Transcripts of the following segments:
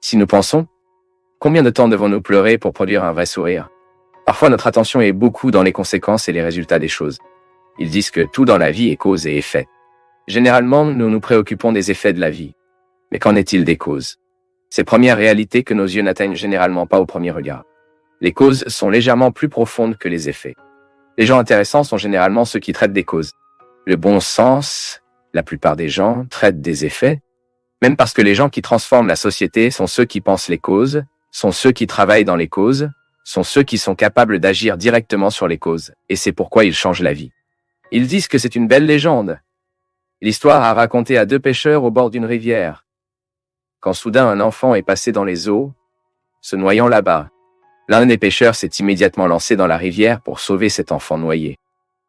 Si nous pensons, combien de temps devons-nous pleurer pour produire un vrai sourire? Parfois notre attention est beaucoup dans les conséquences et les résultats des choses. Ils disent que tout dans la vie est cause et effet. Généralement, nous nous préoccupons des effets de la vie. Mais qu'en est-il des causes? Ces premières réalités que nos yeux n'atteignent généralement pas au premier regard. Les causes sont légèrement plus profondes que les effets. Les gens intéressants sont généralement ceux qui traitent des causes. Le bon sens, la plupart des gens traitent des effets, même parce que les gens qui transforment la société sont ceux qui pensent les causes, sont ceux qui travaillent dans les causes, sont ceux qui sont capables d'agir directement sur les causes, et c'est pourquoi ils changent la vie. Ils disent que c'est une belle légende. L'histoire a raconté à deux pêcheurs au bord d'une rivière. Quand soudain un enfant est passé dans les eaux, se noyant là-bas. L'un des pêcheurs s'est immédiatement lancé dans la rivière pour sauver cet enfant noyé.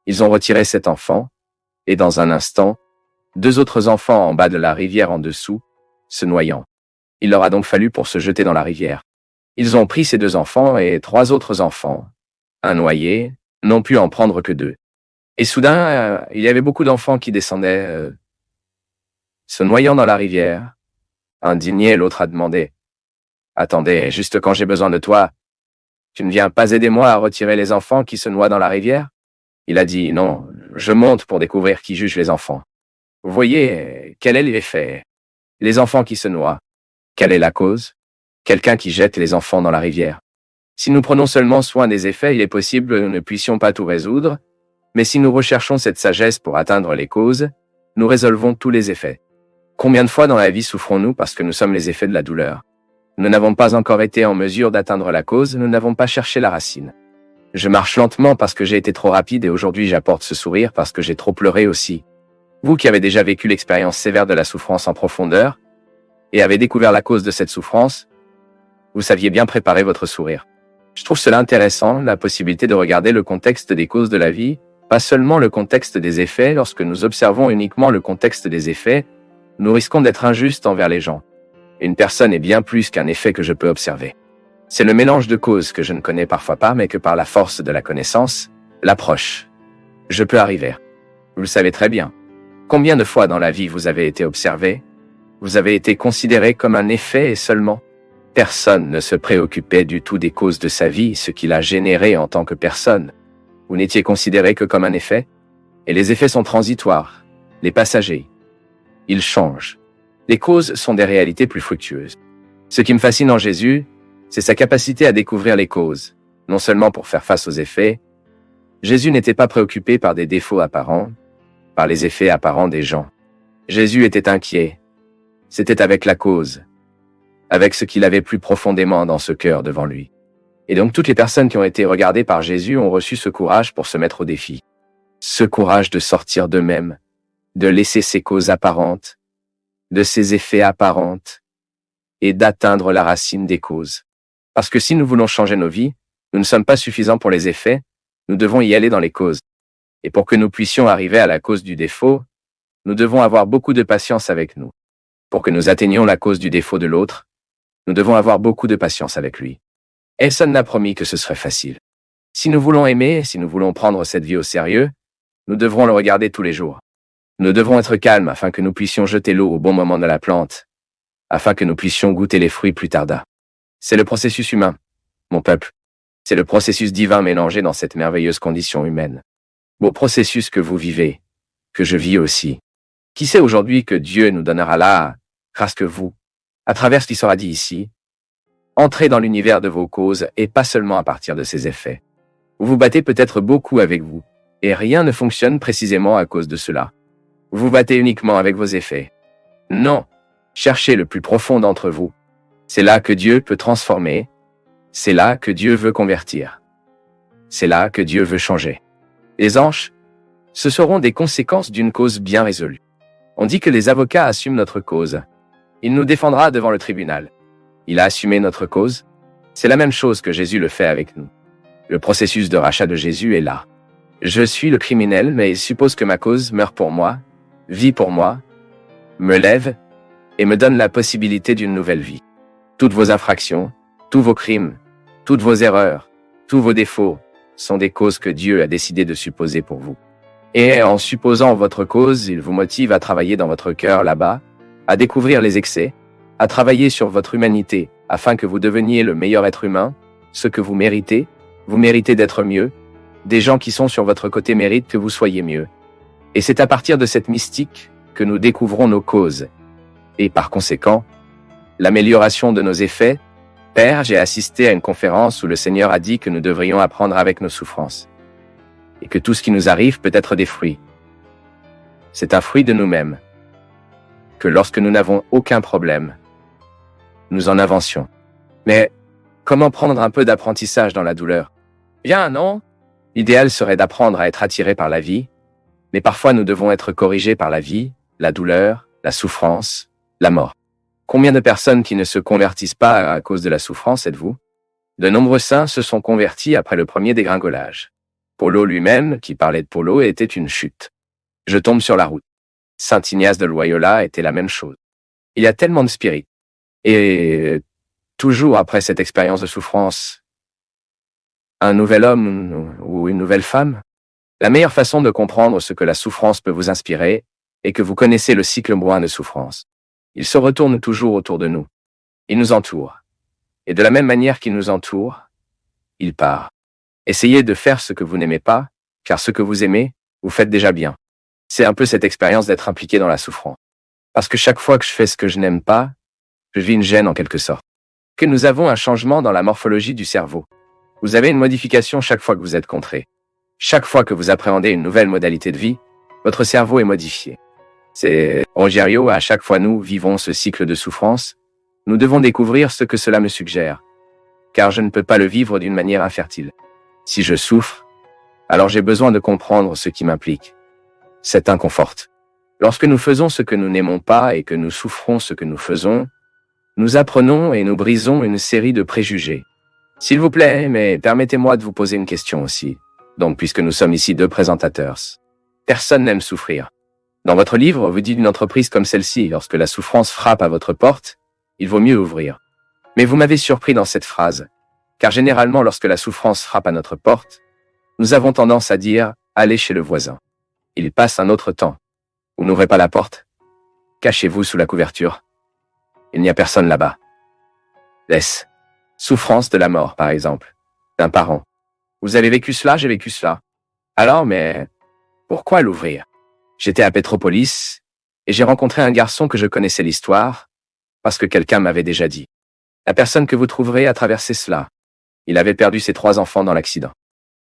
Ils ont retiré cet enfant, et dans un instant, deux autres enfants en bas de la rivière en dessous, se noyant. Il leur a donc fallu pour se jeter dans la rivière. Ils ont pris ces deux enfants et trois autres enfants, un noyé, n'ont pu en prendre que deux. Et soudain, il y avait beaucoup d'enfants qui descendaient, se noyant dans la rivière. Indigné, l'autre a demandé « Attendez, juste quand j'ai besoin de toi, tu ne viens pas aider moi à retirer les enfants qui se noient dans la rivière ?» Il a dit « Non, je monte pour découvrir qui juge les enfants. Vous voyez, quel est l'effet? Les enfants qui se noient. Quelle est la cause? Quelqu'un qui jette les enfants dans la rivière. Si nous prenons seulement soin des effets, il est possible que nous ne puissions pas tout résoudre, mais si nous recherchons cette sagesse pour atteindre les causes, nous résolvons tous les effets. Combien de fois dans la vie souffrons-nous parce que nous sommes les effets de la douleur? Nous n'avons pas encore été en mesure d'atteindre la cause, nous n'avons pas cherché la racine. Je marche lentement parce que j'ai été trop rapide et aujourd'hui j'apporte ce sourire parce que j'ai trop pleuré aussi. Vous qui avez déjà vécu l'expérience sévère de la souffrance en profondeur et avez découvert la cause de cette souffrance, vous saviez bien préparer votre sourire. Je trouve cela intéressant, la possibilité de regarder le contexte des causes de la vie, pas seulement le contexte des effets. Lorsque nous observons uniquement le contexte des effets, nous risquons d'être injustes envers les gens. Une personne est bien plus qu'un effet que je peux observer. C'est le mélange de causes que je ne connais parfois pas, mais que par la force de la connaissance, l'approche, je peux arriver. Vous le savez très bien. Combien de fois dans la vie vous avez été observé? Vous avez été considéré comme un effet et seulement. Personne ne se préoccupait du tout des causes de sa vie, ce qu'il a généré en tant que personne. Vous n'étiez considéré que comme un effet? Et les effets sont transitoires, les passagers. Ils changent. Les causes sont des réalités plus fructueuses. Ce qui me fascine en Jésus, c'est sa capacité à découvrir les causes, non seulement pour faire face aux effets. Jésus n'était pas préoccupé par des défauts apparents, par les effets apparents des gens. Jésus était inquiet. C'était avec la cause, avec ce qu'il avait plus profondément dans ce cœur devant lui. Et donc toutes les personnes qui ont été regardées par Jésus ont reçu ce courage pour se mettre au défi. Ce courage de sortir d'eux-mêmes, de laisser ces causes apparentes, de ces effets apparentes, et d'atteindre la racine des causes. Parce que si nous voulons changer nos vies, nous ne sommes pas suffisants pour les effets, nous devons y aller dans les causes. Et pour que nous puissions arriver à la cause du défaut, nous devons avoir beaucoup de patience avec nous. Pour que nous atteignions la cause du défaut de l'autre, nous devons avoir beaucoup de patience avec lui. Personne n'a promis que ce serait facile. Si nous voulons aimer, si nous voulons prendre cette vie au sérieux, nous devrons le regarder tous les jours. Nous devrons être calmes afin que nous puissions jeter l'eau au bon moment de la plante, afin que nous puissions goûter les fruits plus tard. C'est le processus humain, mon peuple. C'est le processus divin mélangé dans cette merveilleuse condition humaine. Beau processus que vous vivez, que je vis aussi. Qui sait aujourd'hui que Dieu nous donnera là, grâce que vous, à travers ce qui sera dit ici, entrez dans l'univers de vos causes et pas seulement à partir de ses effets. Vous vous battez peut-être beaucoup avec vous, et rien ne fonctionne précisément à cause de cela. Vous vous battez uniquement avec vos effets. Non, cherchez le plus profond d'entre vous. C'est là que Dieu peut transformer, c'est là que Dieu veut convertir. C'est là que Dieu veut changer. Les anges, ce seront des conséquences d'une cause bien résolue. On dit que les avocats assument notre cause. Il nous défendra devant le tribunal. Il a assumé notre cause. C'est la même chose que Jésus le fait avec nous. Le processus de rachat de Jésus est là. Je suis le criminel, mais il suppose que ma cause meurt pour moi, vit pour moi, me lève et me donne la possibilité d'une nouvelle vie. Toutes vos infractions, tous vos crimes, toutes vos erreurs, tous vos défauts sont des causes que Dieu a décidé de supposer pour vous. Et en supposant votre cause, il vous motive à travailler dans votre cœur là-bas, à découvrir les excès, à travailler sur votre humanité, afin que vous deveniez le meilleur être humain, ce que vous méritez d'être mieux, des gens qui sont sur votre côté méritent que vous soyez mieux. Et c'est à partir de cette mystique que nous découvrons nos causes. Et par conséquent, l'amélioration de nos effets. Père, j'ai assisté à une conférence où le Seigneur a dit que nous devrions apprendre avec nos souffrances. Et que tout ce qui nous arrive peut être des fruits. C'est un fruit de nous-mêmes. Que lorsque nous n'avons aucun problème, nous en avancions. Mais comment prendre un peu d'apprentissage dans la douleur? Bien, non? L'idéal serait d'apprendre à être attiré par la vie, mais parfois nous devons être corrigés par la vie, la douleur, la souffrance, la mort. Combien de personnes qui ne se convertissent pas à cause de la souffrance êtes-vous? De nombreux saints se sont convertis après le premier dégringolage. Paulo lui-même, qui parlait de Paulo, était une chute. Je tombe sur la route. Saint Ignace de Loyola était la même chose. Il y a tellement de spirit. Et toujours après cette expérience de souffrance, un nouvel homme ou une nouvelle femme? La meilleure façon de comprendre ce que la souffrance peut vous inspirer est que vous connaissez le cycle brun de souffrance. Il se retourne toujours autour de nous. Il nous entoure. Et de la même manière qu'il nous entoure, il part. Essayez de faire ce que vous n'aimez pas, car ce que vous aimez, vous faites déjà bien. C'est un peu cette expérience d'être impliqué dans la souffrance. Parce que chaque fois que je fais ce que je n'aime pas, je vis une gêne en quelque sorte. Que nous avons un changement dans la morphologie du cerveau. Vous avez une modification chaque fois que vous êtes contré. Chaque fois que vous appréhendez une nouvelle modalité de vie, votre cerveau est modifié. C'est Rogerio, à chaque fois nous vivons ce cycle de souffrance, nous devons découvrir ce que cela me suggère. Car je ne peux pas le vivre d'une manière infertile. Si je souffre, alors j'ai besoin de comprendre ce qui m'implique. C'est inconfort. Lorsque nous faisons ce que nous n'aimons pas et que nous souffrons ce que nous faisons, nous apprenons et nous brisons une série de préjugés. S'il vous plaît, mais permettez-moi de vous poser une question aussi. Donc, puisque nous sommes ici deux présentateurs, personne n'aime souffrir. Dans votre livre, vous dites d'une entreprise comme celle-ci, lorsque la souffrance frappe à votre porte, il vaut mieux ouvrir. Mais vous m'avez surpris dans cette phrase, car généralement, lorsque la souffrance frappe à notre porte, nous avons tendance à dire « allez chez le voisin ». Il passe un autre temps. Vous n'ouvrez pas la porte. Cachez-vous sous la couverture. Il n'y a personne là-bas. Laisse. Souffrance de la mort, par exemple, d'un parent. Vous avez vécu cela, j'ai vécu cela. Alors, mais pourquoi l'ouvrir? J'étais à Petropolis et j'ai rencontré un garçon que je connaissais l'histoire parce que quelqu'un m'avait déjà dit. La personne que vous trouverez a traversé cela. Il avait perdu ses 3 enfants dans l'accident.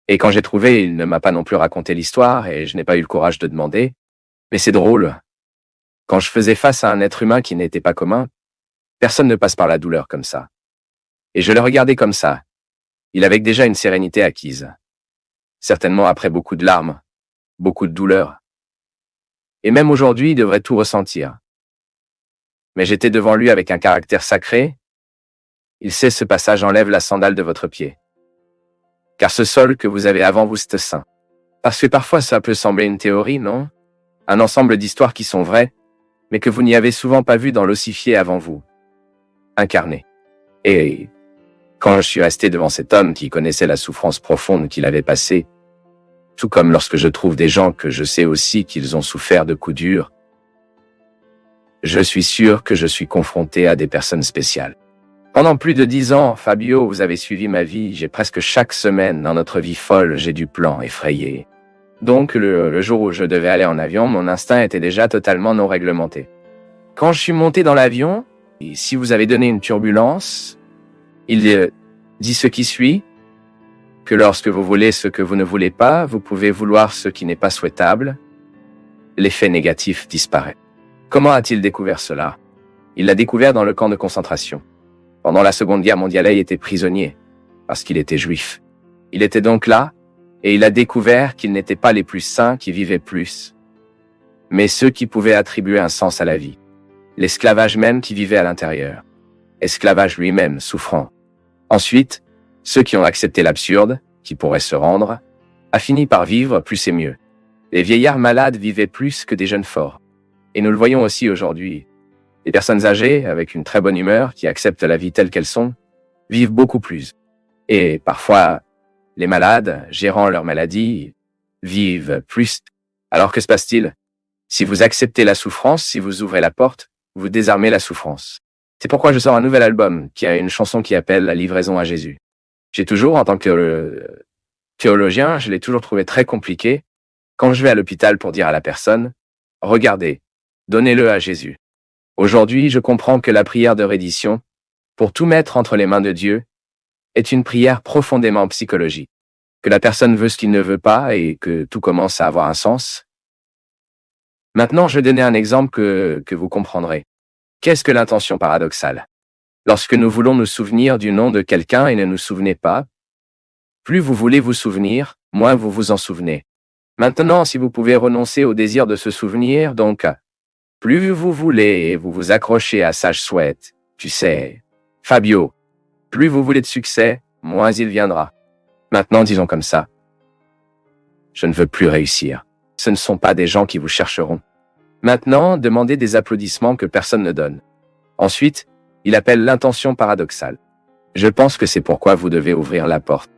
Et quand j'ai trouvé, il ne m'a pas non plus raconté l'histoire et je n'ai pas eu le courage de demander. Mais c'est drôle. Quand je faisais face à un être humain qui n'était pas commun, personne ne passe par la douleur comme ça. Et je le regardais comme ça. Il avait déjà une sérénité acquise. Certainement après beaucoup de larmes, beaucoup de douleur. Et même aujourd'hui, il devrait tout ressentir. Mais j'étais devant lui avec un caractère sacré. Il sait ce passage enlève la sandale de votre pied. Car ce sol que vous avez avant vous, c'est saint. Parce que parfois ça peut sembler une théorie, non? Un ensemble d'histoires qui sont vraies, mais que vous n'y avez souvent pas vu dans l'ossifié avant vous. Incarné. Et quand je suis resté devant cet homme qui connaissait la souffrance profonde qu'il avait passée, tout comme lorsque je trouve des gens que je sais aussi qu'ils ont souffert de coups durs, je suis sûr que je suis confronté à des personnes spéciales. Pendant plus de 10 ans, Fabio, vous avez suivi ma vie, j'ai presque chaque semaine dans notre vie folle, j'ai du plan effrayé. Donc, le jour où je devais aller en avion, mon instinct était déjà totalement non réglementé. Quand je suis monté dans l'avion, et si vous avez donné une turbulence, il dit ce qui suit, que lorsque vous voulez ce que vous ne voulez pas, vous pouvez vouloir ce qui n'est pas souhaitable, l'effet négatif disparaît. Comment a-t-il découvert cela? Il l'a découvert dans le camp de concentration. Pendant la Seconde Guerre mondiale, il était prisonnier, parce qu'il était juif. Il était donc là, et il a découvert qu'ils n'étaient pas les plus saints qui vivaient plus, mais ceux qui pouvaient attribuer un sens à la vie. L'esclavage même qui vivait à l'intérieur. Esclavage lui-même, souffrant. Ensuite, ceux qui ont accepté l'absurde, qui pourraient se rendre, a fini par vivre plus et mieux. Les vieillards malades vivaient plus que des jeunes forts. Et nous le voyons aussi aujourd'hui. Les personnes âgées, avec une très bonne humeur, qui acceptent la vie telle qu'elles sont, vivent beaucoup plus. Et parfois, les malades, gérant leur maladie, vivent plus. Alors que se passe-t-il? Si vous acceptez la souffrance, si vous ouvrez la porte, vous désarmez la souffrance. C'est pourquoi je sors un nouvel album qui a une chanson qui appelle La livraison à Jésus. J'ai toujours, en tant que théologien, je l'ai toujours trouvé très compliqué quand je vais à l'hôpital pour dire à la personne, regardez, donnez-le à Jésus. Aujourd'hui, je comprends que la prière de reddition, pour tout mettre entre les mains de Dieu, est une prière profondément psychologique. Que la personne veut ce qu'il ne veut pas et que tout commence à avoir un sens. Maintenant, je vais donner un exemple que vous comprendrez. Qu'est-ce que l'intention paradoxale? Lorsque nous voulons nous souvenir du nom de quelqu'un et ne nous souvenez pas, plus vous voulez vous souvenir, moins vous vous en souvenez. Maintenant, si vous pouvez renoncer au désir de se souvenir, donc, plus vous voulez et vous vous accrochez à ça, je souhaite, tu sais, Fabio, plus vous voulez de succès, moins il viendra. Maintenant, disons comme ça. Je ne veux plus réussir. Ce ne sont pas des gens qui vous chercheront. Maintenant, demandez des applaudissements que personne ne donne. Ensuite, il appelle l'intention paradoxale. Je pense que c'est pourquoi vous devez ouvrir la porte.